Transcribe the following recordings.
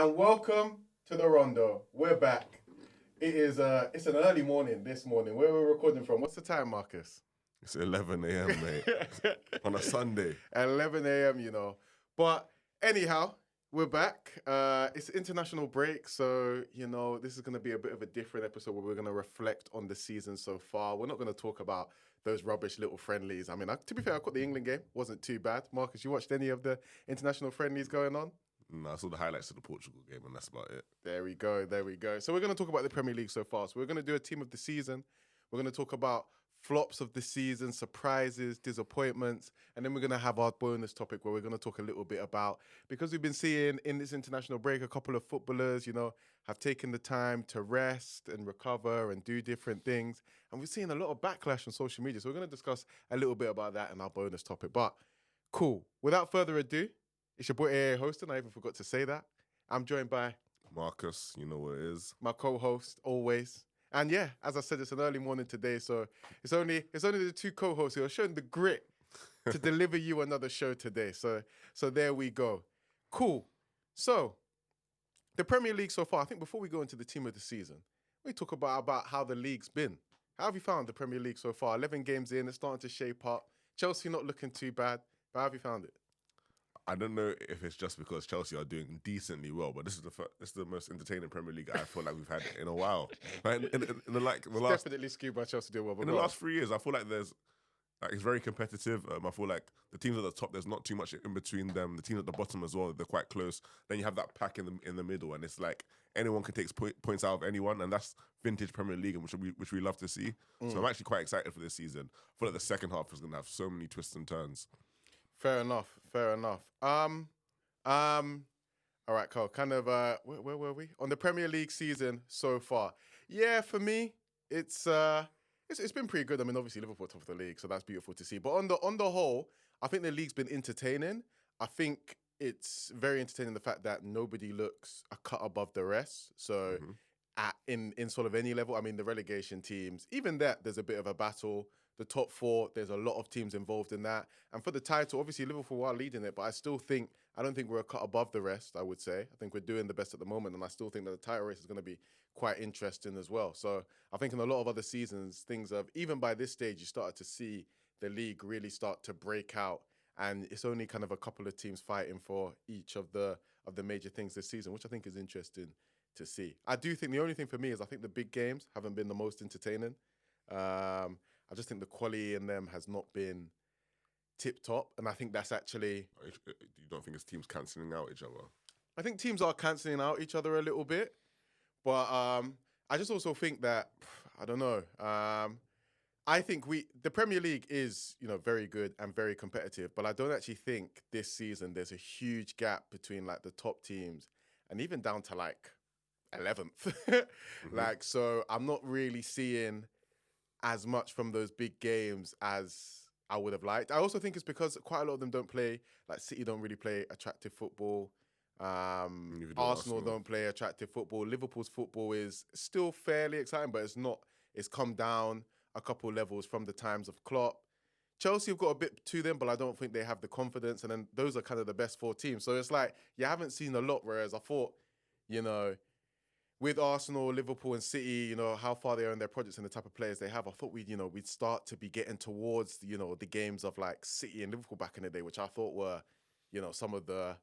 and welcome to the Rondo. We're back. It's an early morning this morning. Where we're recording from? What's the time, Marcus? It's 11 a.m., mate. On a Sunday. At 11 a.m., you know. But anyhow, we're back. It's international break, so, you know, this is going to be a bit of a different episode where we're going to reflect on the season so far. We're not going to talk about those rubbish little friendlies. I mean, to be fair, I caught the England game. Wasn't too bad. Marcus, you watched any of the international friendlies going on? No, I saw the highlights of the Portugal game, and that's about it. There we go. So we're going to talk about the Premier League so far. So we're going to do a team of the season. We're going to talk about flops of the season, surprises, disappointments, and then we're going to have our bonus topic where we're going to talk a little bit about, because we've been seeing in this international break a couple of footballers, you know, have taken the time to rest and recover and do different things. And we're seeing a lot of backlash on social media. So we're going to discuss a little bit about that in our bonus topic. But cool. Without further ado, it's your boy AA hosting. I even forgot to say that. I'm joined by Marcus, you know what it is. my co-host, always. And yeah, as I said, it's an early morning today, so it's only the two co-hosts who are showing the grit to deliver you another show today. So there we go. Cool. So the Premier League so far, I think before we go into the team of the season, we talk about how the league's been. How have you found the Premier League so far? 11 games in, it's starting to shape up. Chelsea not looking too bad, but how have you found it? I don't know if it's just because Chelsea are doing decently well, but this is the most entertaining Premier League I feel like we've had in a while. Like in the last Definitely skewed by Chelsea doing well. in the last 3 years, I feel like it's very competitive. I feel like the teams at the top, there's not too much in between them. The teams at the bottom as well, they're quite close. Then you have that pack in the middle, and it's like anyone can take points out of anyone, and that's vintage Premier League, which we love to see. So I'm actually quite excited for this season. I feel like the second half is going to have so many twists and turns. Fair enough. All right, Carl. Kind of. Where were we on the Premier League season so far? Yeah, for me, it's been pretty good. I mean, obviously Liverpool top of the league, so that's beautiful to see. But on the whole, I think the league's been entertaining. I think it's very entertaining the fact that nobody looks a cut above the rest. So in sort of any level, I mean, the relegation teams, even there's a bit of a battle. The top four, there's a lot of teams involved in that. And for the title, obviously Liverpool are leading it, but I don't think we're a cut above the rest, I would say. I think we're doing the best at the moment, and I still think that the title race is going to be quite interesting as well. So I think in a lot of other seasons, even by this stage, you started to see the league really start to break out. And it's only kind of a couple of teams fighting for each of the major things this season, which I think is interesting to see. I do think the only thing for me is I think the big games haven't been the most entertaining. I just think the quality in them has not been tip-top, and I think that's actually... You don't think it's teams cancelling out each other? I think teams are cancelling out each other a little bit, but I just also think that, I don't know, I think the Premier League is, you know, very good and very competitive, but I don't actually think this season there's a huge gap between, like, the top teams and even down to, like, 11th. Like, so I'm not really seeing as much from those big games as I would have liked. I also think it's because quite a lot of them don't play, like City don't really play attractive football. Arsenal don't play attractive football. Liverpool's football is still fairly exciting, but it's come down a couple levels from the times of Klopp. Chelsea have got a bit to them, but I don't think they have the confidence. And then those are kind of the best four teams. So it's like, you haven't seen a lot, whereas I thought, you know, with Arsenal, Liverpool and City, you know, how far they are in their projects and the type of players they have, I thought we'd start to be getting towards, you know, the games of like City and Liverpool back in the day, which I thought were, you know, some of the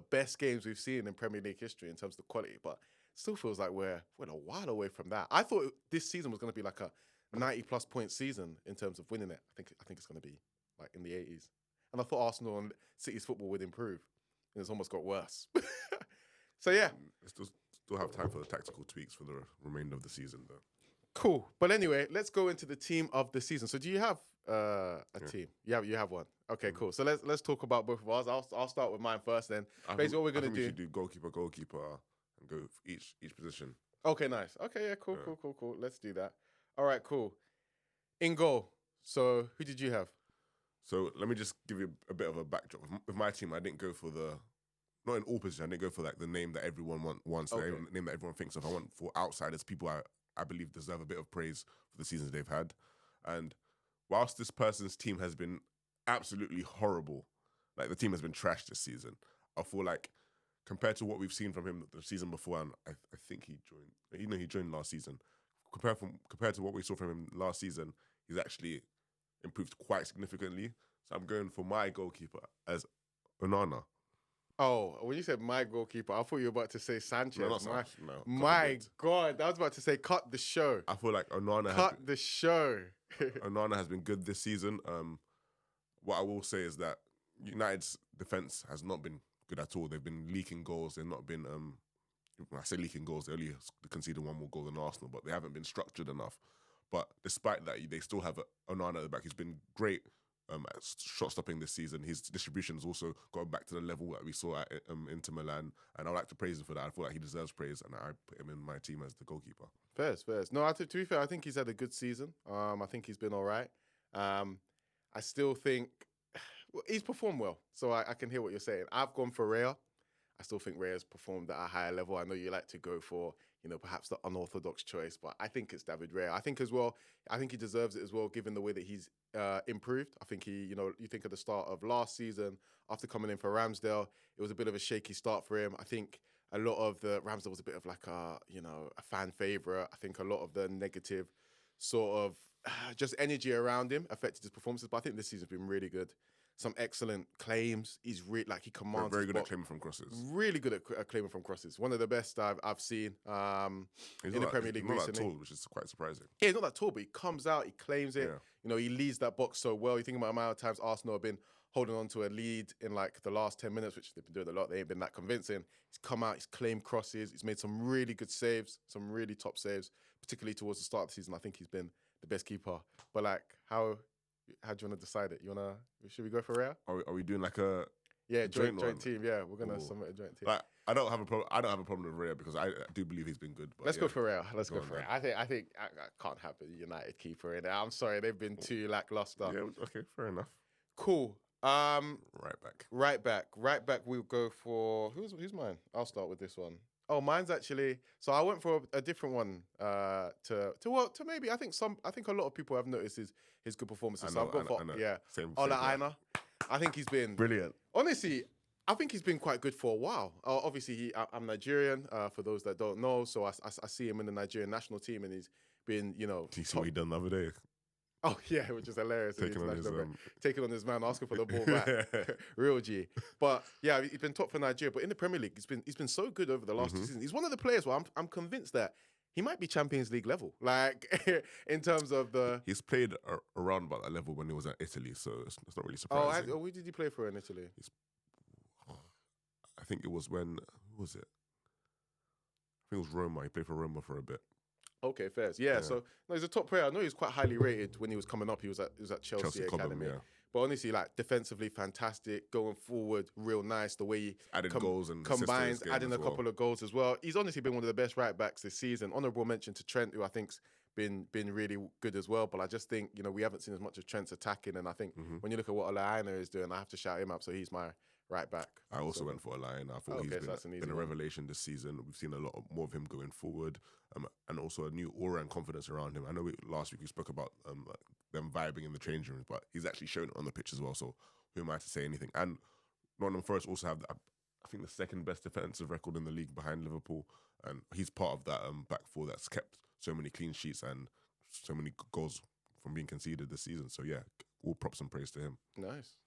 best games we've seen in Premier League history in terms of the quality. But it still feels like we're a while away from that. I thought this season was going to be like a 90+ point season in terms of winning it. I think it's going to be like in the 80s. And I thought Arsenal and City's football would improve, and it's almost got worse. So yeah, Still have time for the tactical tweaks for the remainder of the season, though. Cool. But anyway, let's go into the team of the season. So do you have a team? You have one. Okay, cool. So let's talk about both of ours. I'll start with mine first. Then basically, what we're gonna do. We should do goalkeeper, and go for each position. Okay, nice. Okay, yeah, cool. Let's do that. All right, cool. In goal. So who did you have? So let me just give you a bit of a backdrop. With my team, I didn't go for not in all positions. I didn't go for like the name that everyone wants, the name that everyone thinks of. I went for outsiders, people I believe deserve a bit of praise for the seasons they've had. And whilst this person's team has been absolutely horrible, like the team has been trashed this season, I feel like compared to what we've seen from him the season before, and I think he joined. He joined last season. Compared to what we saw from him last season, he's actually improved quite significantly. So I'm going for my goalkeeper as Onana. Oh, when you said my goalkeeper, I thought you were about to say Sanchez. No, not Sanchez. No, my God, I was about to say cut the show. I feel like Onana cut the show. Onana has been good this season. What I will say is that United's defense has not been good at all. They've been leaking goals. They've not been. When I say leaking goals, they only conceded one more goal than Arsenal, but they haven't been structured enough. But despite that, they still have Onana at the back. He's been great at shot stopping this season. His distribution has also gone back to the level that we saw at Inter Milan, and I like to praise him for that. I feel like he deserves praise, and I put him in my team as the goalkeeper. Fairs. No, to be fair, I think he's had a good season. I think he's been all right. I still think he's performed well, so I can hear what you're saying. I've gone for Raya. I still think Raya's performed at a higher level. I know you like to go for, perhaps the unorthodox choice, but I think it's David Raya. I think he deserves it as well, given the way that he's improved. I think you think of the start of last season, after coming in for Ramsdale, it was a bit of a shaky start for him. I think a lot of Ramsdale was a bit of like a fan favourite. I think a lot of the negative sort of just energy around him affected his performances, but I think this season's been really good. Some excellent claims. He's he commands. Very good at claiming from crosses. Really good at claiming from crosses. One of the best I've seen in the Premier League recently. He's not that tall, which is quite surprising. Yeah, he's not that tall, but he comes out, he claims it. Yeah. He leads that box so well. You think about the amount of times Arsenal have been holding on to a lead in like the last 10 minutes, which they've been doing a lot. They ain't been that convincing. He's come out, he's claimed crosses. He's made some really good saves, some really top saves, particularly towards the start of the season. I think he's been the best keeper. But how do you want to decide it? Should we go for Raya? Are we doing like a joint team? Yeah, we're gonna submit a joint team. I don't have a problem with Raya because I do believe he's been good. But Let's go for Raya. Let's go for Raya. I think I can't have a United keeper in there. I'm sorry, they've been too lackluster. Yeah, okay, fair enough. Cool. Right back. We'll go for who's mine? I'll start with this one. Oh, mine's actually. So I went for a different one. To maybe I think a lot of people have noticed his good performances. So I've gone for Ola Aina. I think he's been brilliant. Honestly, I think he's been quite good for a while. Obviously, I'm Nigerian. For those that don't know, so I see him in the Nigerian national team, and he's been Do you see what he done the other day? Oh yeah, which is hilarious. Taking on his man, asking for the ball back, real G. But yeah, he's been top for Nigeria. But in the Premier League, he's been so good over the last 2 seasons. He's one of the players where I'm convinced that he might be Champions League level, like in terms of the. He's played around about that level when he was at Italy, so it's not really surprising. Oh, who did he play for in Italy? I think it was when who was it? I think it was Roma. He played for Roma for a bit. Okay, fair. Yeah, so he's a top player. I know he was quite highly rated when he was coming up. He was at Chelsea Academy. Yeah. But honestly, defensively fantastic, going forward, real nice. The way he added goals and combines, adding a couple of goals as well. He's honestly been one of the best right backs this season. Honourable mention to Trent, who I think's been really good as well. But I just think we haven't seen as much of Trent's attacking, and I think when you look at what Ola Aina is doing, I have to shout him up. So he's my right back. I also went for Ola Aina. I thought he's been a revelation this season. We've seen a lot more of him going forward, and also a new aura and confidence around him. I know last week we spoke about them vibing in the changing rooms, but he's actually shown it on the pitch as well. So who am I to say anything? And Nottingham Forest also have, I think, the second best defensive record in the league behind Liverpool, and he's part of that back four that's kept so many clean sheets and so many goals from being conceded this season. So yeah, all props and praise to him. Nice.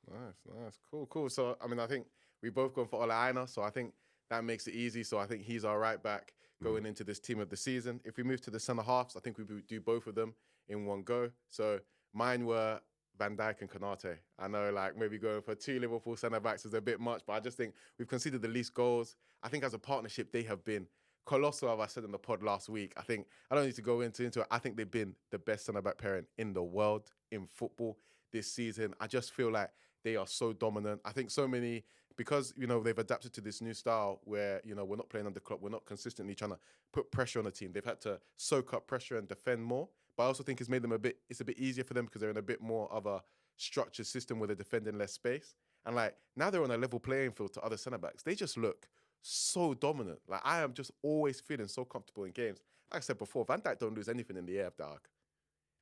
Cool. So I think we both gone for Ola Aina, so I think that makes it easy. So I think he's our right back going into this team of the season. If we move to the centre halves, I think we would do both of them in one go. So mine were Van Dijk and Konate. I know maybe going for 2 Liverpool centre backs is a bit much, but I just think we've conceded the least goals. I think as a partnership, they have been colossal, as I said in the pod last week. I think I don't need to go into it. I think they've been the best centre back pairing in the world in football this season. I just feel like they are so dominant. I think so many, because they've adapted to this new style where we're not playing under clock, we're not consistently trying to put pressure on the team. They've had to soak up pressure and defend more. But I also think it's made them it's a bit easier for them because they're in a bit more of a structured system where they're defending less space. And now they're on a level playing field to other centre backs. They just look so dominant. I am just always feeling so comfortable in games. Like I said before, Van Dijk don't lose anything in the air, dog.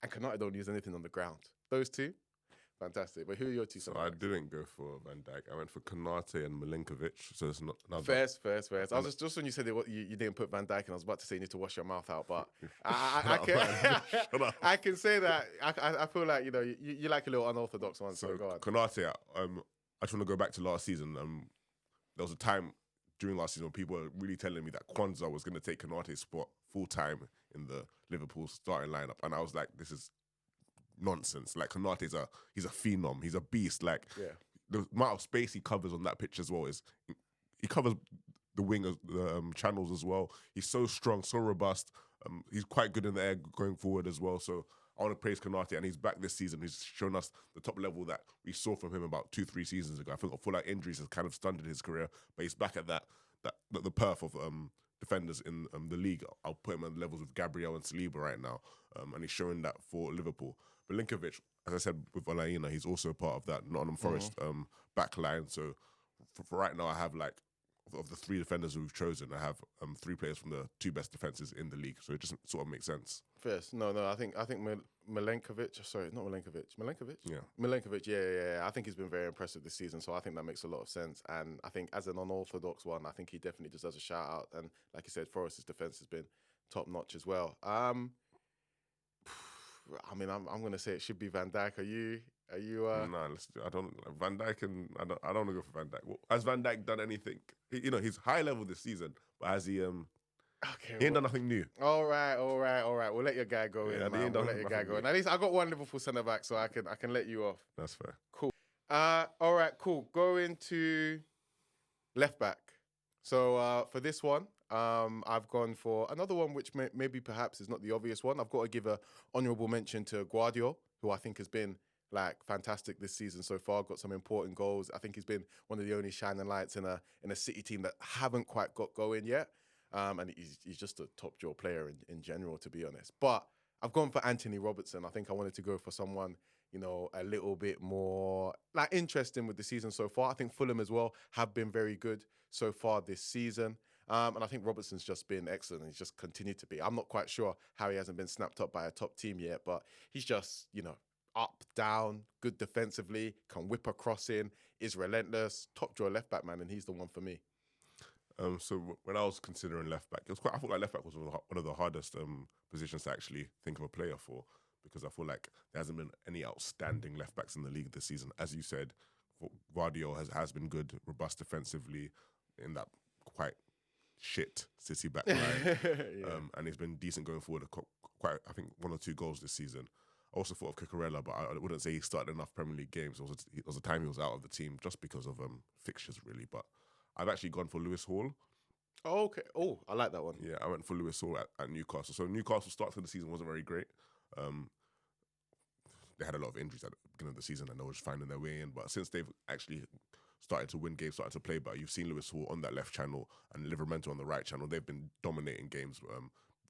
And Konate don't lose anything on the ground. Those two, fantastic. But who are your two So centre I backs? didn't go for Van Dijk. I went for Konate and Milinkovic. So it's not another. First. I was just when you said you didn't put Van Dijk, and I was about to say you need to wash your mouth out, but I Shut up, man. Shut up. I can say that I feel like you like a little unorthodox one. So go on. Konate, I just want to go back to last season. There was a time during last season when people were really telling me that Kwanzaa was going to take Konate's spot full time in the Liverpool starting lineup, and I was like, this is nonsense. Like Konate's he's a phenom, he's a beast. Like the amount of space he covers on that pitch as well is he covers the wing of the channels as well. He's so strong, so robust. He's quite good in the air going forward as well. So I want to praise Konate, and he's back this season. He's shown us the top level that we saw from him about 2-3 seasons ago. I feel like injuries has kind of stunted his career, but he's back at the perf of defenders in the league. I'll put him on levels with Gabriel and Saliba right now, and he's showing that for Liverpool. Milinkovic, as I said with Olaina, he's also part of that Nottingham Forest back line. So for right now, I have like, of the 3 defenders who we've chosen, I have 3 players from the 2 best defenses in the league. So it just sort of makes sense. First, no, I think Milenkovic. Sorry, not Milenkovic. Milenkovic. Yeah, Milenkovic. Yeah. I think he's been very impressive this season. So I think that makes a lot of sense. And I think as an unorthodox one, I think he definitely deserves a shout out. And like you said, Forest's defense has been top notch as well. I mean, I'm going to say it should be Van Dijk. Are you? No, I don't. Van Dijk and I don't want to go for Van Dijk. Well, has Van Dijk done anything? He's high level this season, but has he? Okay, he ain't done nothing new. All right. We'll let your guy go in. Man. We'll let your guy go in. At least I got one Liverpool centre back, so I can let you off. That's fair. Cool. All right. Cool. Going to left back. So for this one, I've gone for another one which maybe perhaps is not the obvious one. I've got to give a honourable mention to Guardiola, who I think has been like fantastic this season so far. Got some important goals. I think he's been one of the only shining lights in a City team that haven't quite got going yet. And he's just a top draw player in general, to be honest. But I've gone for Anthony Robertson. I think I wanted to go for someone, a little bit more like interesting with the season so far. I think Fulham as well have been very good so far this season. And I think Robertson's just been excellent. He's just continued to be. I'm not quite sure how he hasn't been snapped up by a top team yet, but he's just, up, down, good defensively, can whip a cross in, is relentless, top draw left back, man, and he's the one for me. So when I was considering left back, I thought like left back was one of the hardest positions to actually think of a player for, because I feel like there hasn't been any outstanding left backs in the league this season. As you said, Guardiola has been good, robust defensively in that quite shit City back line, and he's been decent going forward. Quite, I think 1 or 2 goals this season. I also thought of Cucurella, but I wouldn't say he started enough Premier League games. There was a time he was out of the team just because of fixtures, really. But I've actually gone for Lewis Hall. Oh, okay. Oh, I like that one. Yeah, I went for Lewis Hall at Newcastle. So Newcastle start to the season wasn't very great. They had a lot of injuries at the beginning of the season and they were just finding their way in. But since they've actually started to win games, started to play better, you've seen Lewis Hall on that left channel and Livramento on the right channel. They've been dominating games.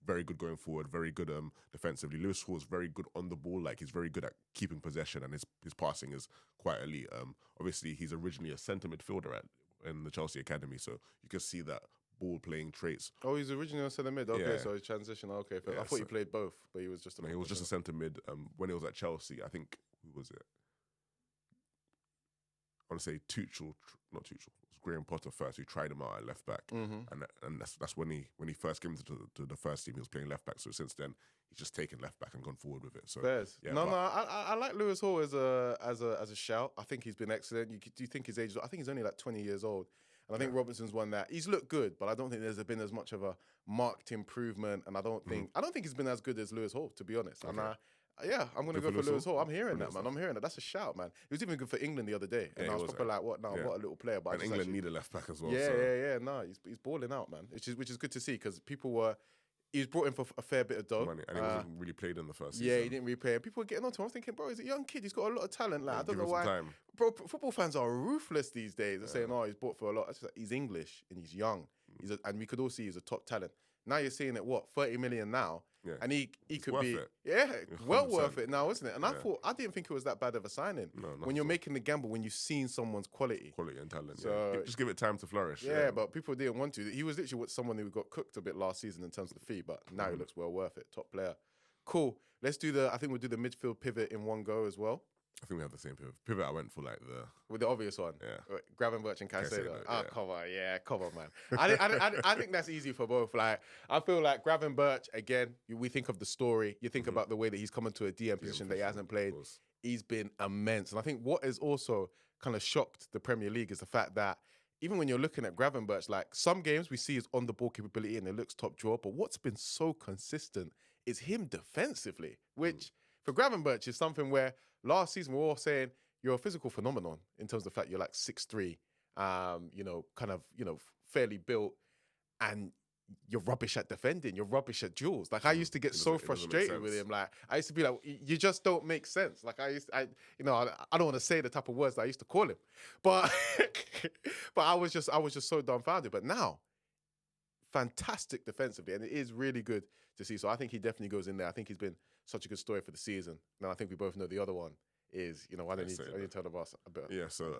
Very good going forward, very good defensively. Lewis Hall is very good on the ball. Like, he's very good at keeping possession, and his passing is quite elite. Obviously, he's originally a centre midfielder in the Chelsea academy, so you can see that ball playing traits. Oh, he's originally a centre mid. Okay, Yeah. so his transition. Okay, Yeah, I thought he played both, but he was just he was just a centre mid when he was at Chelsea. I think, who was it? I want to say Tuchel, not Tuchel. It was Graham Potter first, who tried him out at left back, and that's when he first came to the first team. He was playing left back. So since then, he's just taken left back and gone forward with it. So Fairs. yeah, I like Lewis Hall as a shout. I think he's been excellent. Do you think his age? I think he's only like 20 years old. And I think Robertson's one that he's looked good, but I don't think there's been as much of a marked improvement. And I don't think he's been as good as Lewis Hall, to be honest. Okay. And I'm gonna go for Lewis Hall. I'm hearing that, man. I'm hearing that. That's a shout, man. He was even good for England the other day, and I was probably like, "What now? What a little player!" But and England need a left back as well. Yeah. No, he's balling out, man. Which is good to see, because he was brought in for a fair bit of dough. Money, and he wasn't really played in the first season. Yeah, he didn't really play. And people were getting on to him. I was thinking, bro, he's a young kid. He's got a lot of talent. Like, I don't know why. Bro, football fans are ruthless these days. They're saying, he's bought for a lot. He's English and he's young. And we could all see he's a top talent. Now you're seeing it, 30 million now? Yeah. And he could be, it. well worth it now, isn't it? And I didn't think it was that bad of a signing. No, when you're making the gamble, when you've seen someone's quality and talent. So, just give it time to flourish. Yeah, but people didn't want to. He was literally someone who got cooked a bit last season in terms of the fee, but now he looks well worth it. Top player. Cool. I think we'll do the midfield pivot in one go as well. I think we have the same pivot. Pivot, I went for like the with the obvious one. Yeah. Gravenberch and Caicedo. Caicedo, Oh, yeah. come on, man. I think that's easy for both. Like, I feel like Gravenberch, again, we think of the story. You think about the way that he's come into a DM position that he hasn't played. He's been immense. And I think what has also kind of shocked the Premier League is the fact that even when you're looking at Gravenberch, like some games we see his on-the-ball capability and it looks top draw, but what's been so consistent is him defensively, which for Gravenberch is something where last season we were all saying you're a physical phenomenon in terms of the fact you're like 6'3", fairly built, and you're rubbish at defending, you're rubbish at duels. Like I used to get so frustrated with him. Like I used to be like, you just don't make sense. Like I don't want to say the type of words that I used to call him, but but I was just so dumbfounded. But now, fantastic defensively, and it is really good to see. So I think he definitely goes in there. I think he's been such a good story for the season. Now I think we both know the other one is, why don't you tell us a bit? Yeah, so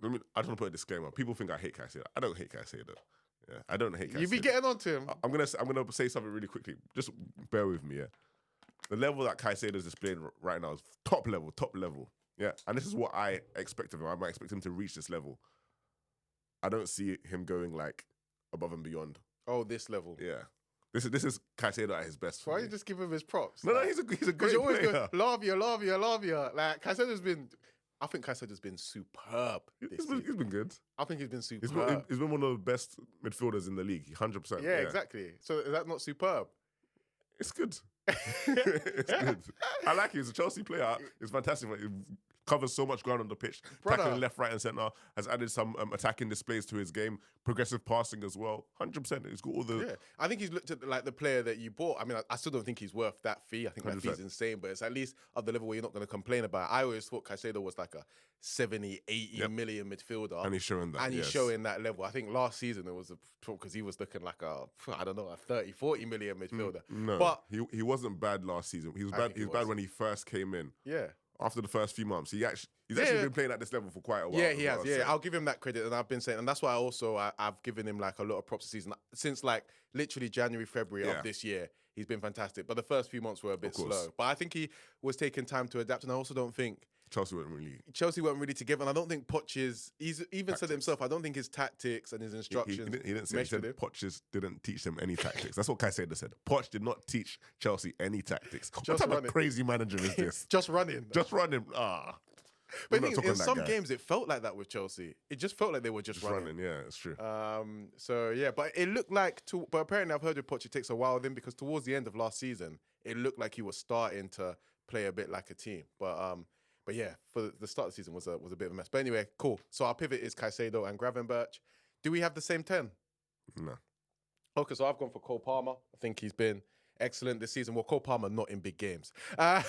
I just want to put a disclaimer. People think I hate Caicedo. I don't hate Caicedo. Yeah, I don't hate Caicedo. You be getting on to him. I'm gonna say something really quickly. Just bear with me. Yeah, the level that Caicedo is displaying right now is top level. Yeah, and this is what I expect of him. I might expect him to reach this level. I don't see him going like above and beyond. Oh, this level. Yeah, this is Caicedo at his best. Why you just give him his props? No, he's a great player. Lavia. Like Caicedo's been. I think Caicedo's been superb. He's been good. I think he's been superb. He's been one of the best midfielders in the league, 100%. Yeah, exactly. So is that not superb? It's good. It's good. I like him. He's a Chelsea player. It's fantastic. He covers so much ground on the pitch. Tackling left, right, and centre. Has added some attacking displays to his game. Progressive passing as well. 100%. He's got all the. Yeah, I think he's looked at like the player that you bought. I mean, I still don't think he's worth that fee. I think that fee's insane, but it's at least at the level where you're not going to complain about it. I always thought Caicedo was like a 70, 80 million midfielder. And he's showing that. And he's showing that level. I think last season it was because he was looking like a 30, 40 million midfielder. No, but he wasn't bad last season. He was bad. He was bad when he first came in. Yeah. After the first few months, he's actually been playing at this level for quite a while. Yeah, he has. Yeah, I'll give him that credit, and I've been saying, and that's why I've given him like a lot of props this season since like literally January, February of this year. He's been fantastic, but the first few months were a bit slow. But I think he was taking time to adapt, and I also don't think Chelsea weren't really together, and I don't think Poch's. He's even said himself. I don't think his tactics and his instructions. He didn't say. He said Poch didn't teach them any tactics. That's what Caicedo said. Poch did not teach Chelsea any tactics. What type of crazy manager is this? Just running. But in some games, it felt like that with Chelsea. It just felt like they were just running. Yeah, it's true. But it looked like. But apparently, I've heard with Poch, it takes a while with him because towards the end of last season, it looked like he was starting to play a bit like a team. But yeah, for the start of the season was a bit of a mess. But anyway, cool. So our pivot is Caicedo and Gravenberch. Do we have the same 10? No. Okay, so I've gone for Cole Palmer. I think he's been excellent this season. Well, Cole Palmer not in big games. I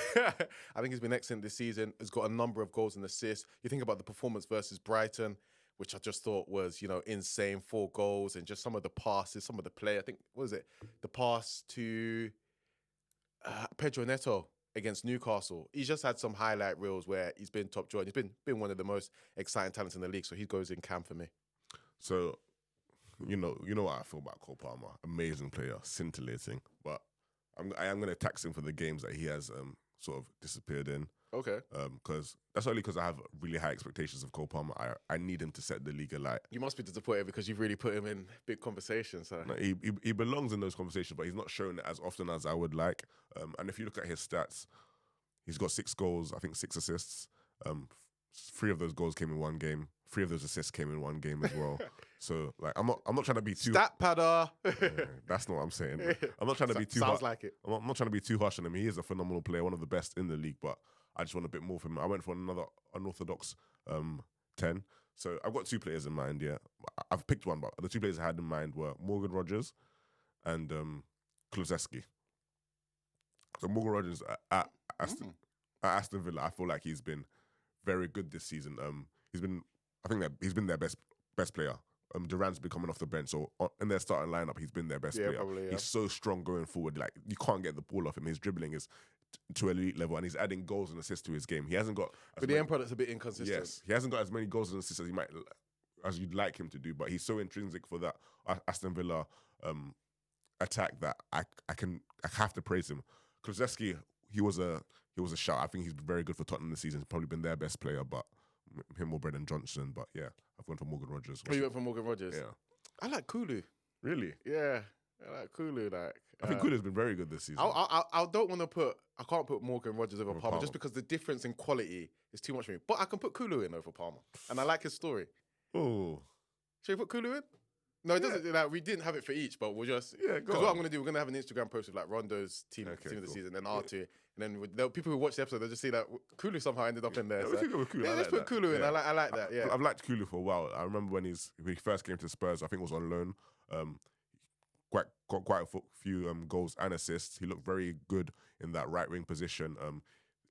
think he's been excellent this season. He's got a number of goals and assists. You think about the performance versus Brighton, which I just thought was, insane. 4 goals and just some of the passes, some of the play. I think, what was it? The pass to Pedro Neto against Newcastle. He's just had some highlight reels where he's been top draw. He's been one of the most exciting talents in the league. So he goes in camp for me. So, you know what I feel about Cole Palmer. Amazing player, scintillating. But I am going to tax him for the games that he has sort of disappeared in. Okay. Because that's only because I have really high expectations of Cole Palmer. I need him to set the league alight. You must be disappointed because you've really put him in big conversations. So. No, he belongs in those conversations, but he's not showing it as often as I would like. And if you look at his stats, he's got 6 goals, I think 6 assists. 3 of those goals came in one game. 3 of those assists came in one game as well. So like I'm not trying to be too stat padder. That's not what I'm saying. I'm not trying to be too sounds like it. I'm not trying to be too harsh on him. He is a phenomenal player, one of the best in the league, but I just want a bit more from him. I went for another unorthodox 10. So I've got 2 players in mind, yeah. I've picked one, but the 2 players I had in mind were Morgan Rogers and Kulusevski. So Morgan Rogers at Aston Villa, I feel like he's been very good this season. I think that he's been their best player. Duran's been coming off the bench, so in their starting lineup, he's been their best player. Probably, yeah. He's so strong going forward. Like you can't get the ball off him. His dribbling is to elite level, and he's adding goals and assists to his game. He hasn't got. But the end product's a bit inconsistent. Yes, he hasn't got as many goals and assists as you'd like him to do. But he's so intrinsic for that Aston Villa attack that I have to praise him. Kulusevski he was a shout. I think he's very good for Tottenham this season. He's probably been their best player, but him or Brendan Johnson. But yeah, I've gone for Morgan Rogers. Oh, you went for Morgan Rogers? Yeah. I like Kulu. Really? Yeah, I like Kulu. Like, I think Kulu's been very good this season. I don't want to put. I can't put Morgan Rogers over Palmer Palmer. just because the difference in quality is too much for me. But I can put Kulu in over Palmer, and I like his story. Oh. Should we put Kulu in? No, it doesn't. Like, we didn't have it for each, but we'll just. Yeah, because what I'm going to do, we're going to have an Instagram post with like Rondo's team of the season, then R2, and then people who watch the episode, they'll just see that Kulu somehow ended up in there. Yeah, so. we can go with Kulu. Yeah, let's put Kulu in. I like that. Yeah, I've liked Kulu for a while. I remember when he first came to Spurs. I think it was on loan. Got quite a few goals and assists. He looked very good in that right wing position.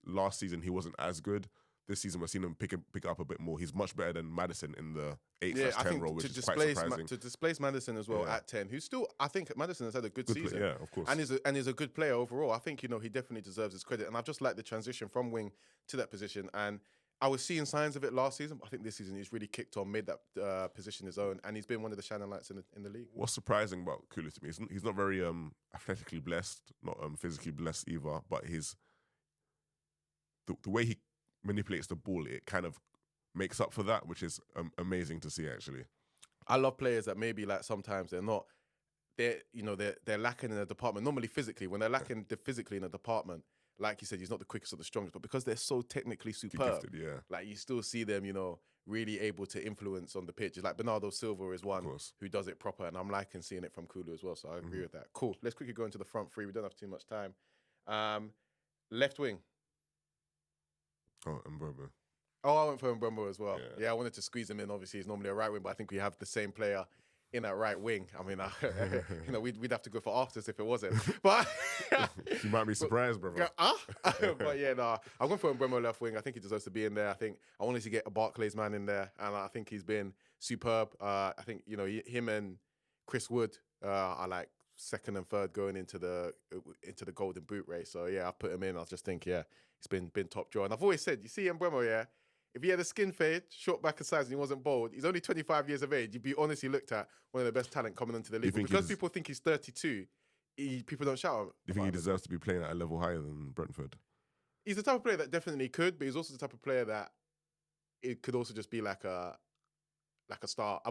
Last season he wasn't as good. This season we're seeing him pick it up a bit more. He's much better than Maddison in the 8/10 role, which is quite surprising. To displace Maddison as well at 10, who's still, I think Maddison has had a good season. Yeah, of course. And is a good player overall. I think, he definitely deserves his credit. And I've just liked the transition from wing to that position. And I was seeing signs of it last season, but I think this season he's really kicked on, made that position his own, and he's been one of the shining lights in the league. What's surprising about Kulu to me is he's not very athletically blessed, not physically blessed either, but the way he manipulates the ball, it kind of makes up for that, which is amazing to see, actually. I love players that maybe like sometimes they're lacking in a department. Normally physically, when they're lacking physically in a department, like you said, he's not the quickest or the strongest, but because they're so technically superb, Gifted, yeah. like you still see them, really able to influence on the pitch. It's like Bernardo Silva is one who does it proper, and I'm liking seeing it from Kulu as well, so I agree with that. Cool. Let's quickly go into the front three. We don't have too much time. Left wing. Oh, Mbeumo. Oh, I went for Mbeumo as well. Yeah. I wanted to squeeze him in. Obviously, he's normally a right wing, but I think we have the same player in that right wing. I mean, we'd have to go for afters if it wasn't. But you might be surprised, brother. But yeah, I'm going for Mbeumo left wing. I think he deserves to be in there. I think I wanted to get a Barclays man in there, and I think he's been superb. I think him and Chris Wood are like second and third going into the Golden Boot race. So yeah, I put him in. I just think he's been top draw. And I've always said, you see Mbeumo, if he had a skin fade, short back and size, and he wasn't bald, he's only 25 years of age. You'd be honestly looked at one of the best talent coming into the league. But because people think he's 32, people don't shout. Do you think he deserves to be playing at a level higher than Brentford? He's the type of player that definitely could, but he's also the type of player that it could also just be like a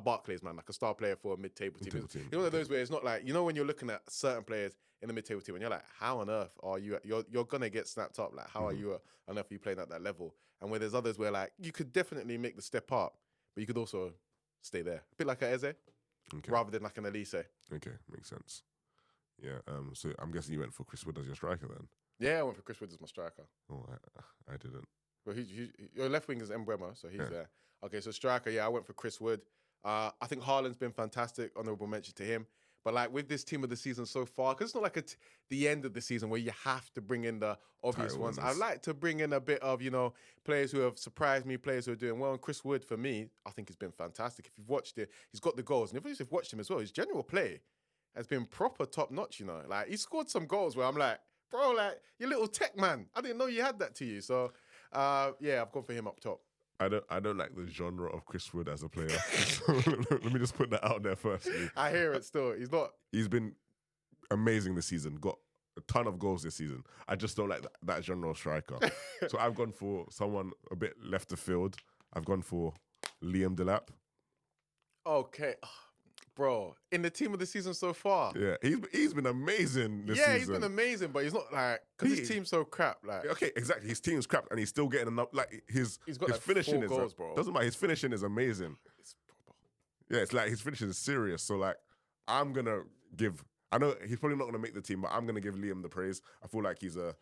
Barclays man, like a star player for a mid-table team. He's one of those where it's not like, when you're looking at certain players in the mid-table team and you're like, how on earth are you, you're going to get snapped up. Like, how are you on earth are you playing at that level? And where there's others where like, you could definitely make the step up, but you could also stay there. A bit like a Eze, rather than like an Elise. Okay, makes sense. Yeah, so I'm guessing you went for Chris Wood as your striker then? Yeah, I went for Chris Wood as my striker. Oh, I didn't. Well, your left wing is Mbeumo, so he's there. Okay, so striker, I went for Chris Wood. I think Haaland's been fantastic, honourable mention to him. But like with this team of the season so far, because it's not like the end of the season where you have to bring in the obvious ones. I like to bring in a bit of, players who have surprised me, players who are doing well. And Chris Wood, for me, I think has been fantastic. If you've watched it, he's got the goals. And if you've watched him as well, his general play has been proper top-notch, Like, he scored some goals where I'm like, bro, like, you little tech man. I didn't know you had that to you. So, I've gone for him up top. I don't like the genre of Chris Wood as a player. Let me just put that out there first. I hear it still. He's been amazing this season. Got a ton of goals this season. I just don't like that genre of striker. So I've gone for someone a bit left of field. I've gone for Liam Delap. Okay. Bro, in the team of the season so far. Yeah, he's been amazing this season. Yeah, he's been amazing, but he's not like, because his team's so crap. Like, okay, exactly. His team's crap, and he's still getting enough. Like he's got his finishing 4 goals, bro. Doesn't matter. His finishing is amazing. It's proper. Yeah, it's like his finishing is serious. So like, I'm gonna give. I know he's probably not gonna make the team, but I'm gonna give Liam the praise. I feel like he's a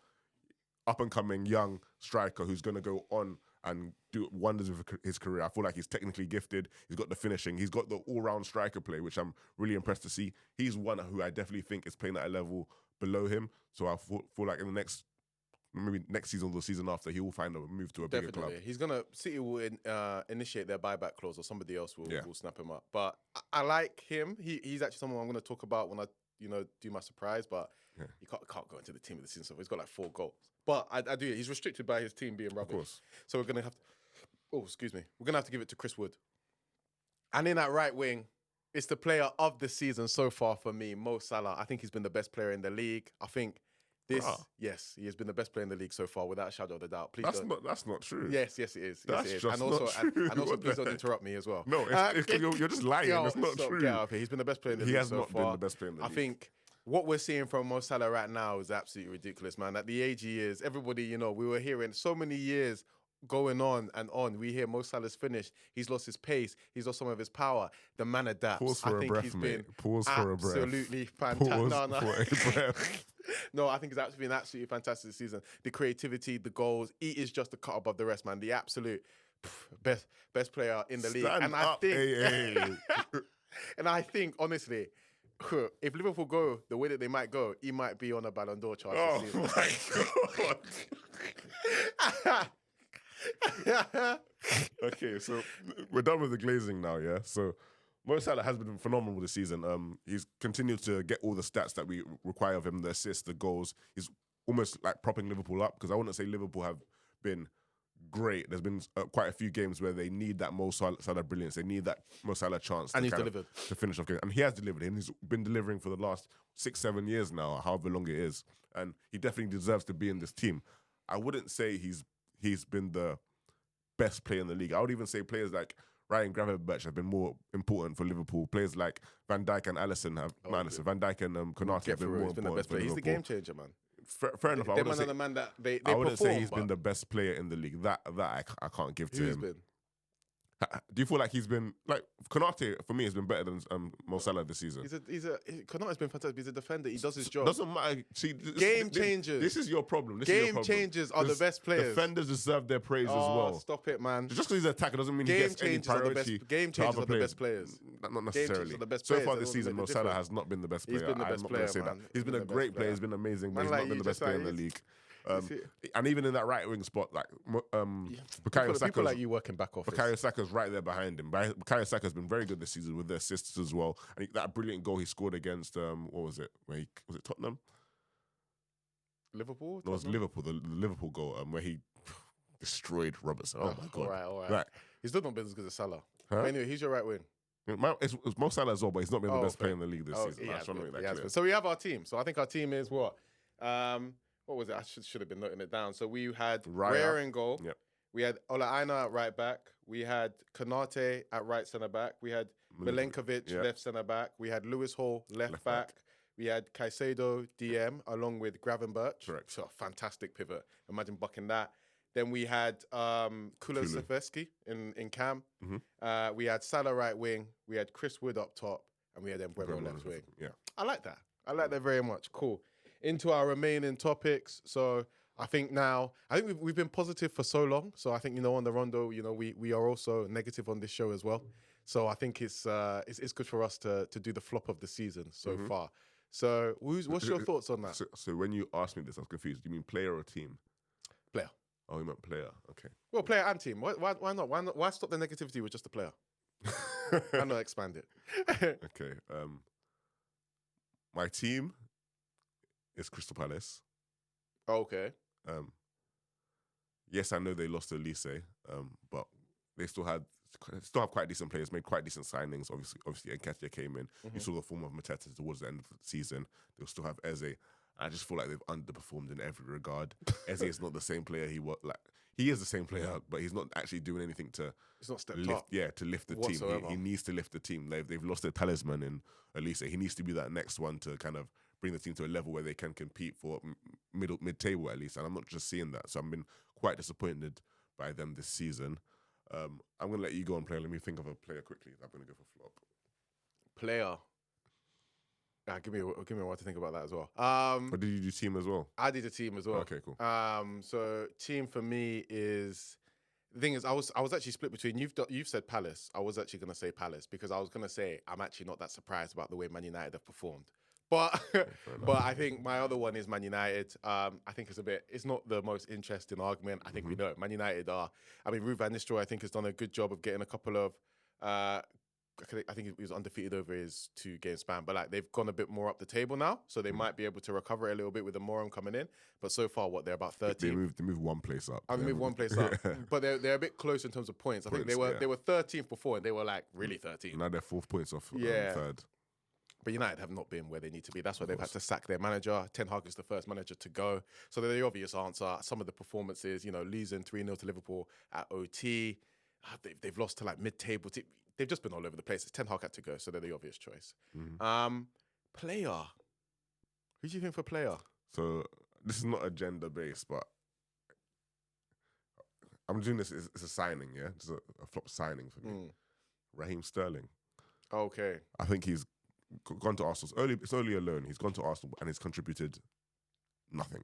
up and coming young striker who's gonna go on and do wonders with his career. I feel like he's technically gifted. He's got the finishing. He's got the all-round striker play, which I'm really impressed to see. He's one who I definitely think is playing at a level below him. So I feel like in the maybe next season or the season after, he will find a move to a bigger club. He's City will initiate their buyback clause, or somebody else will snap him up. But I like him. He's actually someone I'm going to talk about when I do my surprise. But he can't go into the team of the season. So he's got like 4 goals. But I do. He's restricted by his team being rubbish. Of course. So we're going to have to... Oh, excuse me. We're going to have to give it to Chris Wood. And in that right wing, it's the player of the season so far for me, Mo Salah. I think he's been the best player in the league. I think Yes, he has been the best player in the league so far, without a shadow of a doubt. Please That's not true. Yes, it is. That's Yes, it is. just And also, not true. and also, What please the don't heck? interrupt me as well. No, you're just lying. It's not Stop, true. Get out of here. He's been the best player in the league He has so not far. been the best player in the league. I think what we're seeing from Mo Salah right now is absolutely ridiculous, man. At the age he is, everybody, we were hearing so many years going on and on. We hear Mo Salah's finished. He's lost his pace. He's lost some of his power. The man adapts. Pause for I think a breath, he's mate. been Pause for a breath. absolutely fantastic. Pause for a breath. No, I think he's been absolutely fantastic this season. The creativity, the goals. He is just a cut above the rest, man. The absolute best player in the league. Stand up, AA. And I think, honestly, if Liverpool go the way that they might go, he might be on a Ballon d'Or chart this season. My God. Okay, so we're done with the glazing now, yeah? So Mo Salah has been phenomenal this season. He's continued to get all the stats that we require of him, the assists, the goals. He's almost like propping Liverpool up, because I wouldn't say Liverpool have been great. There's been quite a few games where they need that Mo Salah brilliance. They need that Mo Salah chance And he's delivered. to finish off games. And he has delivered. And he's been delivering for the last 6-7 years now, however long it is. And he definitely deserves to be in this team. I wouldn't say he's been the best player in the league. I would even say players like Ryan Gravenberch have been more important for Liverpool. Players like Van Dijk and Alisson have... Van Dijk and Konate have been more He's been the important best for player. He's Liverpool. the game changer, man. Fair enough. I wouldn't say, the man that they I wouldn't say he's perform, been the best player in the league. That I can't give to Who's him. been? Do you feel like he's been like Konate for me has been better than Mo Salah this season? Konate's been fantastic. He's a defender. He does his job. Doesn't matter. See, Game changers. This is your problem. Game changers are the best players. Defenders deserve their praise as well. Stop it, man. Just because he's an attacker doesn't mean he gets any priority. Game changers are the best players. Not necessarily. Are the best So players. far this season, Mo Salah has not been the best player. He's been the best player, say man. that. He's been a great player. He's been amazing, but he's not been the best player in the league. And even in that right wing spot, like Bukayo Saka, people like you working back office. Bukayo Saka's right there behind him. Bukayo Saka's been very good this season with the assists as well. And that brilliant goal he scored against what was it? Was it Tottenham? Liverpool? No, it was Liverpool. The Liverpool goal where he destroyed Robertson. Oh my God! All right. Like, he's still not been as good as Salah. Huh? But anyway, he's your right wing. It's Mo Salah as well, but he's not been the best player in the league this season. I'm trying to make that clear. So we have our team. So I think our team is what? What was it? I should have been noting it down. So we had Raya in goal. Yep. We had Ola Aina at right back. We had Konate at right centre back. We had Milenkovic left centre back. We had Lewis Hall left back. We had Caicedo DM along with Gravenberch. Correct. So fantastic pivot. Imagine bucking that. Then we had Kulusevski in cam. Mm-hmm. We had Salah right wing. We had Chris Wood up top. And we had Mbeumo left wing. Yeah. I like that. I like that very much. Cool. Into our remaining topics. So I think we've been positive for so long. So I think, on the Rondo, we are also negative on this show as well. So I think it's good for us to do the flop of the season so far. So what's your thoughts on that? So when you asked me this, I was confused. Do you mean player or team? Player. Oh, you meant player. Okay. Well, player and team. Why not? Why stop the negativity with just a player? Why not expand it? Okay. My team is Crystal Palace. Okay. Yes, I know they lost to Elise, but they still have quite decent players, made quite decent signings. Obviously, Nketiah came in. You saw the form of Mateta towards the end of the season. They'll still have Eze. I just feel like they've underperformed in every regard. Eze is not the same player he was. Like, he is the same player, but he's not actually doing anything to. He's not stepped lift, up. Yeah, to lift the team. He needs to lift the team. They've lost their talisman in Elise. He needs to be that next one to kind of bring the team to a level where they can compete for mid-table at least. And I'm not just seeing that. So I've been quite disappointed by them this season. I'm going to let you go and play. Let me think of a player quickly. I'm going to go for flop. Player. Give me a while to think about that as well. Or did you do team as well? I did a team as well. Okay, cool. So team for me is the thing is I was actually split between you've said Palace. I was actually gonna say Palace because I was gonna say I'm actually not that surprised about the way Man United have performed. But I think my other one is Man United. I think it's not the most interesting argument. I think we know it. Man United Ruud van Nistelrooy I think has done a good job of getting a couple of I think he was undefeated over his 2-game span, but they've gone a bit more up the table now, so they might be able to recover it a little bit with the Morum coming in. But so far, they're about 13th. They moved one place up. They moved one place up, but they're a bit close in terms of points. I think they were 13th before, and they were really 13th. Now they're 4 points off Yeah. third. But United have not been where they need to be. That's why Of they've had course. to sack their manager. Ten Hag is the first manager to go. So they're the obvious answer. Some of the performances, losing 3-0 to Liverpool at OT. They've lost to like mid-table. They've just been all over the place. It's Ten Hag had to go, so they're the obvious choice. Player. Who do you think for player? So this is not agenda based, but I'm doing this. It's a signing, yeah. It's a flop signing for me. Raheem Sterling. Okay. I think he's gone to Arsenal. It's early alone. He's gone to Arsenal and he's contributed nothing.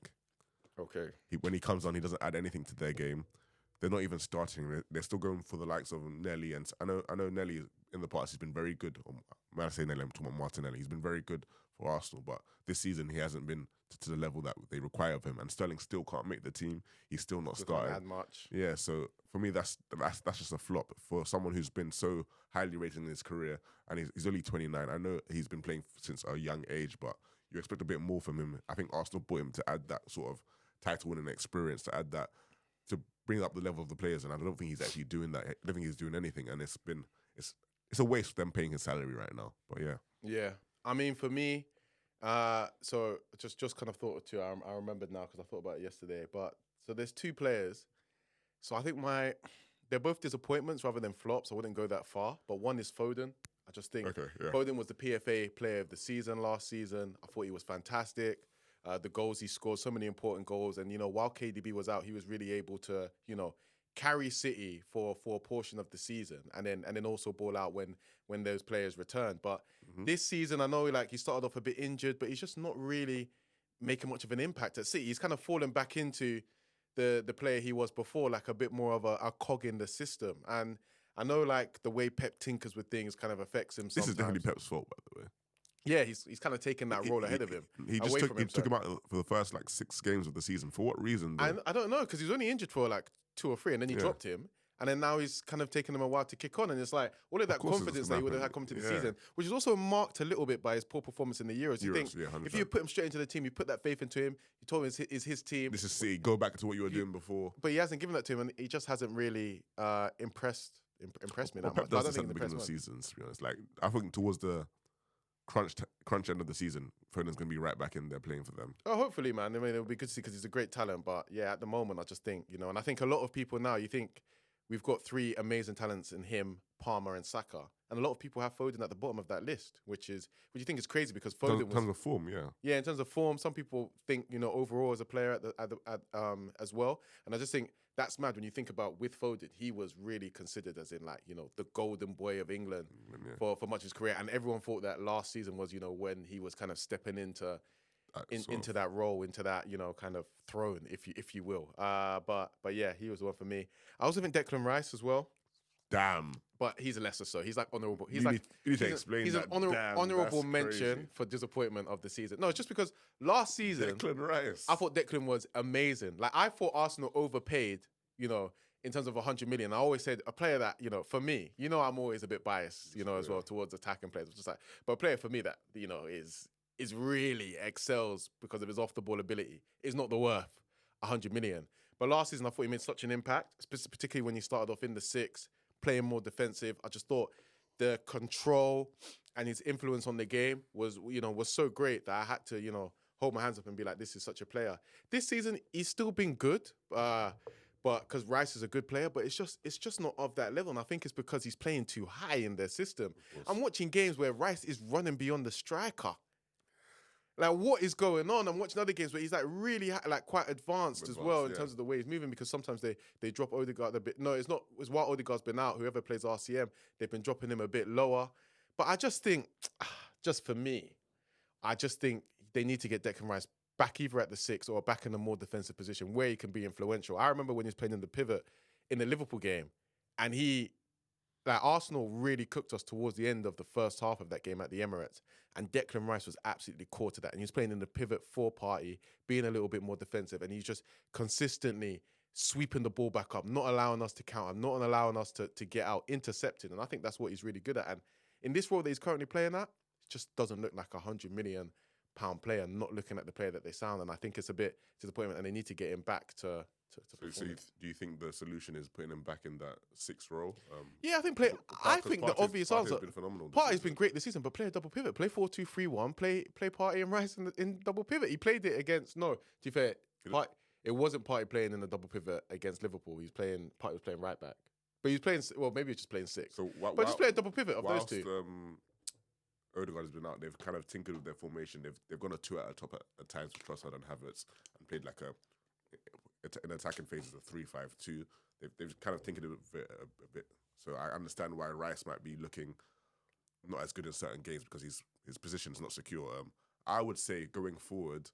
Okay. When he comes on, he doesn't add anything to their game. They're not even starting. They're still going for the likes of Nelly, and I know Nelly in the past. He's been very good. When I say Nelly, I'm talking about Martinelli. He's been very good for Arsenal, but this season he hasn't been to the level that they require of him. And Sterling still can't make the team. He's still not starting. Can't add much. Yeah, so for me, that's just a flop for someone who's been so highly rated in his career, and he's only 29. I know he's been playing since a young age, but you expect a bit more from him. I think Arsenal bought him to add that sort of title-winning experience, to add that, to bring up the level of the players, and I don't think he's actually doing that. I don't think he's doing anything, and it's a waste of them paying his salary right now. But yeah. Yeah. I mean, for me, so just kind of thought of two. I remembered now because I thought about it yesterday. But so there's two players. So I think they're both disappointments rather than flops. I wouldn't go that far. But one is Foden. I just think Foden was the PFA player of the season last season. I thought he was fantastic. The goals he scored, so many important goals. And, while KDB was out, he was really able to, carry City for a portion of the season, and then also ball out when those players returned. But this season, I know he started off a bit injured, but he's just not really making much of an impact at City. He's kind of fallen back into the player he was before, like a bit more of a cog in the system. And I know the way Pep tinkers with things kind of affects him. This is definitely Pep's fault, by the way. Yeah, he's kind of taken that role ahead of him. He just took him out for the first 6 games of the season. For what reason? I don't know, because he was only injured for 2 or 3, and then he dropped him. And then now he's kind of taken him a while to kick on. And it's like all of that confidence that he would have had coming to the season, which is also marked a little bit by his poor performance in the Euros. You think if you put him straight into the team, you put that faith into him, you told him it's his team. This is City. Go back to what you were doing before. But he hasn't given that to him, and he just hasn't really impressed me that much. Pep does this at the beginning of seasons, to be honest. I think towards the crunch end of the season, Foden's going to be right back in there playing for them. Oh, hopefully, man. I mean, it'll be good to see because he's a great talent. But yeah, at the moment, I just think, and I think a lot of people now, you think we've got 3 amazing talents in him, Palmer and Saka. And a lot of people have Foden at the bottom of that list, which you think is crazy because Foden in terms of form, yeah. Yeah, in terms of form, some people think, overall as a player as well. And I just think that's mad when you think about with Foden, he was really considered as in the golden boy of England for much of his career. And everyone thought that last season was, when he was kind of stepping into that role, into that, kind of throne, if you will. But yeah, he was the one for me. I also think Declan Rice as well. Damn. But he's a lesser so. He's honourable. You need to explain he's that. He's an honourable mention for disappointment of the season. No, it's just because last season, Declan Rice, I thought Declan was amazing. I thought Arsenal overpaid, in terms of 100 million. I always said a player that, for me, I'm always a bit biased, as well towards attacking players. Just but a player for me that, is really excels because of his off the ball ability is not the worth 100 million. But last season, I thought he made such an impact, particularly when he started off in the 6, playing more defensive. I just thought the control and his influence on the game was so great that I had to, hold my hands up and be like, this is such a player. This season, he's still been good, but because Rice is a good player, but it's just not of that level. And I think it's because he's playing too high in their system. I'm watching games where Rice is running beyond the striker. What is going on? I'm watching other games where he's really quite advanced as well in terms of the way he's moving, because sometimes they drop Odegaard a bit. No, it's not. It's while Odegaard's been out, whoever plays RCM, they've been dropping him a bit lower. But I just think, just for me, I just think they need to get Declan Rice back either at the 6 or back in a more defensive position where he can be influential. I remember when he was playing in the pivot in the Liverpool game, and Arsenal really cooked us towards the end of the first half of that game at the Emirates. And Declan Rice was absolutely core to that. And he was playing in the pivot 4 party, being a little bit more defensive. And he's just consistently sweeping the ball back up, not allowing us to counter, not allowing us to get out, intercepting. And I think that's what he's really good at. And in this role that he's currently playing at, it just doesn't look like £100 million player, not looking at the player that they sound. And I think it's a bit disappointment, and they need to get him back to to So perform. do you think the solution is putting him back in that sixth role? Yeah, I think play. I think the obvious answer. Partey's been phenomenal. Partey's been great this season, but play a double pivot. Play 4-2-3-1. Play Partey and Rice in double pivot. He played it against. No, to be fair, it wasn't Partey playing in the double pivot against Liverpool. Partey was playing right back, but he's playing. Well, maybe he's just playing six. So but just play a double pivot of those two. Odegaard has been out. They've kind of tinkered with their formation. They've gone a two at a top at times with Trossard and Havertz, and played like in attacking phases a 3-5-2. They've kind of tinkered with it a bit. So I understand why Rice might be looking not as good in certain games because his position's not secure. I would say going forward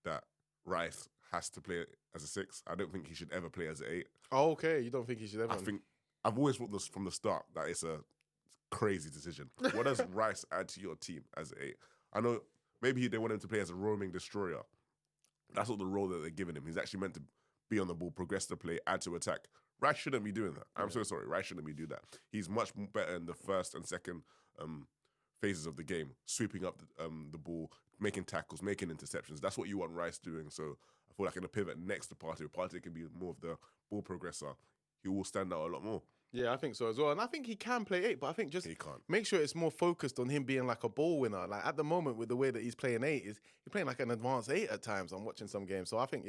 that Rice has to play as a 6. I don't think he should ever play as an 8. Oh, okay. You don't think he should ever? I think I've always thought this from the start that it's a crazy decision. What does Rice add to your team as an 8? I know maybe they want him to play as a roaming destroyer. That's not the role that they're giving him. He's actually meant to be on the ball, progress the play, add to attack. Rice shouldn't be doing that. I'm so sorry. Rice shouldn't be doing that. He's much better in the first and second phases of the game, sweeping up the ball, making tackles, making interceptions. That's what you want Rice doing. So I feel like in a pivot next to Partey can be more of the ball progressor. He will stand out a lot more. Yeah, I think so as well. And I think he can play 8, but I think just He can't. make sure it's more focused on him being like a ball winner. Like at the moment with the way that he's playing 8, he's playing like an advanced 8 at times. I'm watching some games. So I think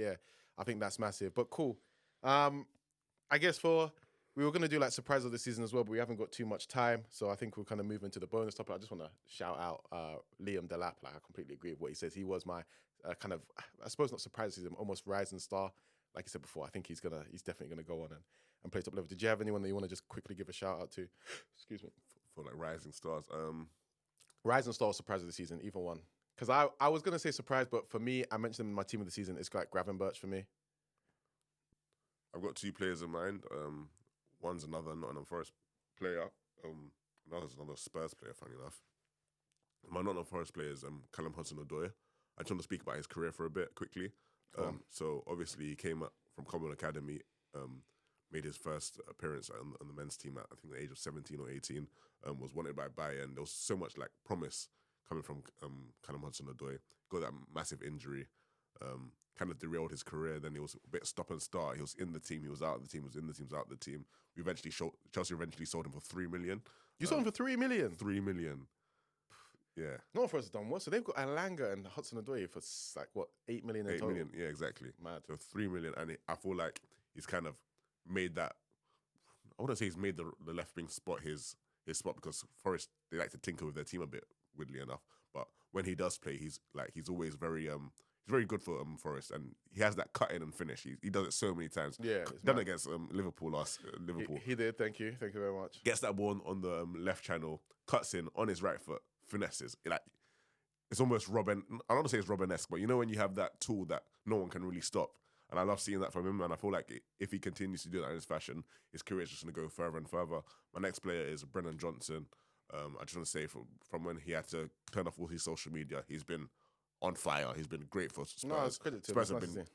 that's massive. But cool. I guess we were going to do like surprise of the season as well, but we haven't got too much time. So I think we'll kind of move into the bonus topic. I just want to shout out Liam Delap. Like I completely agree with what he says. He was my kind of, I suppose not surprise season, almost rising star. Like I said before, I think he's definitely gonna go on and play top level. Did you have anyone that you want to just quickly give a shout out to? Excuse me. For like rising stars. Rising star surprise of the season, either one. Because I was gonna say surprise, but for me, I mentioned them in my team of the season. It's like Gravenberch for me. I've got 2 players in mind. One's another Nottingham Forest player. Another's another Spurs player, funny enough. My Nottingham Forest player is Callum Hudson-Odoi. I just want to speak about his career for a bit quickly. So obviously he came up from Common Academy, made his first appearance on the men's team at I think the age of 17 or 18. Was wanted by Bayern. There was so much like promise coming from Callum Hudson-Odoi. Got that massive injury, kind of derailed his career. Then he was a bit stop and start. He was in the team, he was out of the team, was in the team, was out of the team. Chelsea eventually sold him for 3 million. You sold him for 3 million? 3 million. Yeah. Not for us done what? So they've got Alanga and Hudson-Odoi for like what, 8 million in 8 total? million, yeah, exactly. Mad. So 3 million, and I feel like he's kind of made that. I wouldn't say he's made the left wing spot his spot because Forest, they like to tinker with their team a bit, weirdly enough. But when he does play, he's always very he's very good for Forest, and he has that cut in and finish. He does it so many times. Yeah, done it against Liverpool Liverpool. He did. Thank you very much. Gets that ball on the left channel, cuts in on his right foot, finesses. It's almost Robin. I don't want to say it's Robin-esque, but you know when you have that tool that no one can really stop. And I love seeing that from him, and I feel like if he continues to do that in his fashion, his career is just going to go further and further. My next player is Brennan Johnson. I just want to say from when he had to turn off all his social media, he's been on fire. He's been great for Spurs. No, it's credit to him. Spurs have been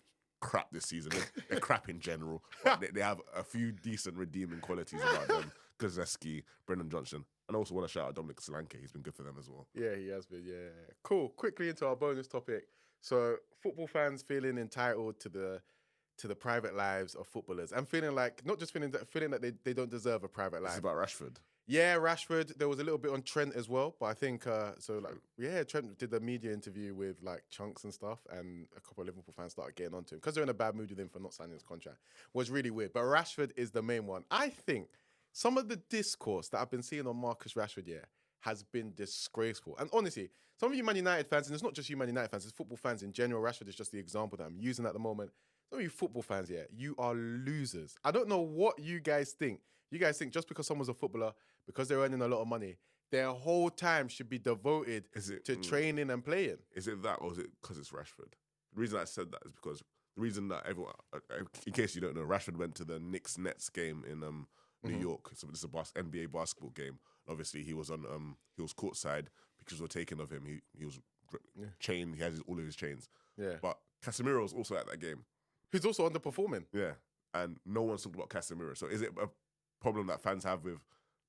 crap this season. They're crap in general. But they have a few decent redeeming qualities about them. Kozeski, Brennan Johnson. And I also want to shout out Dominic Solanke. He's been good for them as well. Yeah, he has been. Yeah. Cool. Quickly into our bonus topic. So football fans feeling entitled to the private lives of footballers and feeling like, not just feeling that they don't deserve a private life. It's about Rashford. Yeah, Rashford. There was a little bit on Trent as well, but I think Trent did the media interview with like Chunks and stuff, and a couple of Liverpool fans started getting onto him because they're in a bad mood with him for not signing his contract. Was really weird. But Rashford is the main one. I think some of the discourse that I've been seeing on Marcus Rashford, has been disgraceful. And honestly, some of you Man United fans, and it's not just you Man United fans, it's football fans in general. Rashford is just the example that I'm using at the moment. Some of you football fans, you are losers. I don't know what you guys think. You guys think just because someone's a footballer, because they're earning a lot of money, their whole time should be devoted to training and playing. Is it that, or is it because it's Rashford? The reason I said that is because the reason that everyone, in case you don't know, Rashford went to the Knicks-Nets game in New York. So this is a NBA basketball game. Obviously, he was courtside. Pictures were taken of him. He was chained. He has all of his chains. Yeah. But Casemiro was also at that game. Who's also underperforming. Yeah. And no one's talked about Casemiro. So is it a problem that fans have with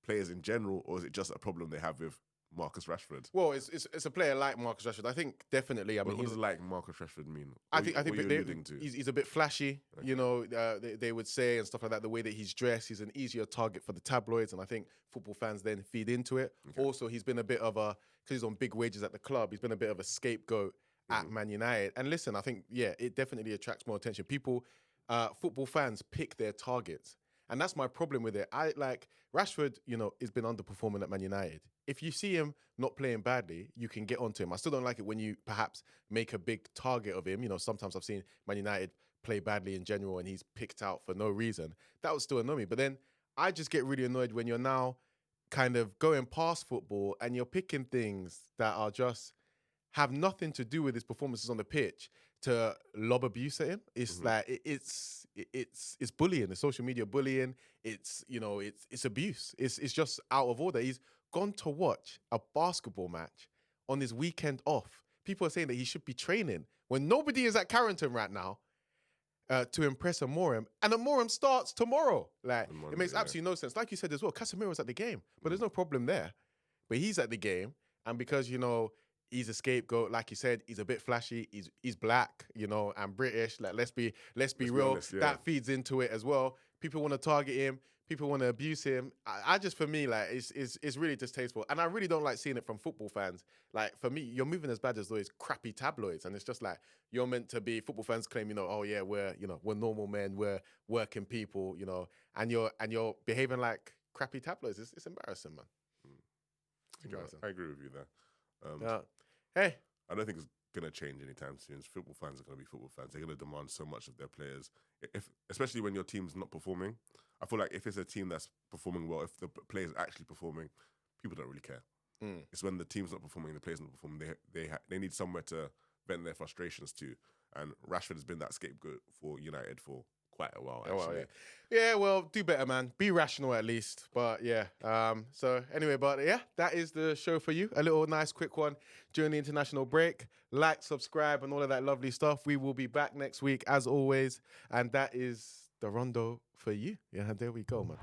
players in general, or is it just a problem they have with Marcus Rashford. Well, it's a player like Marcus Rashford. I think definitely. I mean, What he's does like Marcus Rashford mean? I think What are you alluding to? he's a bit flashy, you know. They would say and stuff like that. The way that he's dressed, he's an easier target for the tabloids, and I think football fans then feed into it. Okay. Also, he's been a bit of a because he's on big wages at the club. He's been a bit of a scapegoat at Man United. And listen, I think it definitely attracts more attention. People, football fans pick their targets, and that's my problem with it. I like Rashford. You know, has been underperforming at Man United. If you see him not playing badly, you can get onto him. I still don't like it when you perhaps make a big target of him. You know, sometimes I've seen Man United play badly in general and he's picked out for no reason. That would still annoy me. But then I just get really annoyed when you're now kind of going past football and you're picking things that are just have nothing to do with his performances on the pitch to lob abuse at him. It's like it's bullying, it's social media bullying. It's it's abuse. It's just out of order. He's gone to watch a basketball match on his weekend off. People are saying that he should be training when nobody is at Carrington right now to impress Amorim. And Amorim starts tomorrow. Like, it makes absolutely no sense. Like you said as well, Casemiro's at the game, but there's no problem there. But he's at the game, and because, he's a scapegoat, like you said, he's a bit flashy, he's black, and British. Like, let's be real. Honest, yeah. That feeds into it as well. People want to target him. People want to abuse him. I just, for me, like, it's really distasteful. And I really don't like seeing it from football fans. Like, for me, you're moving as bad as those crappy tabloids. And it's just like, you're meant to be, football fans claim, oh yeah, we're normal men, we're working people, and you're behaving like crappy tabloids. It's embarrassing, man. It's embarrassing. I agree with you there. Hey. I don't think it's going to change anytime soon. Football fans are going to be football fans. They're going to demand so much of their players, especially when your team's not performing. I feel like if it's a team that's performing well, if the player's actually performing, people don't really care. It's when the team's not performing, the player's not performing, they need somewhere to vent their frustrations to. And Rashford has been that scapegoat for United for quite a while, actually. Yeah, well, do better, man. Be rational at least. But yeah, so anyway, that is the show for you. A little nice quick one during the international break. Like, subscribe, and all of that lovely stuff. We will be back next week, as always. And that is the Rondo for you. Yeah, there we go, man.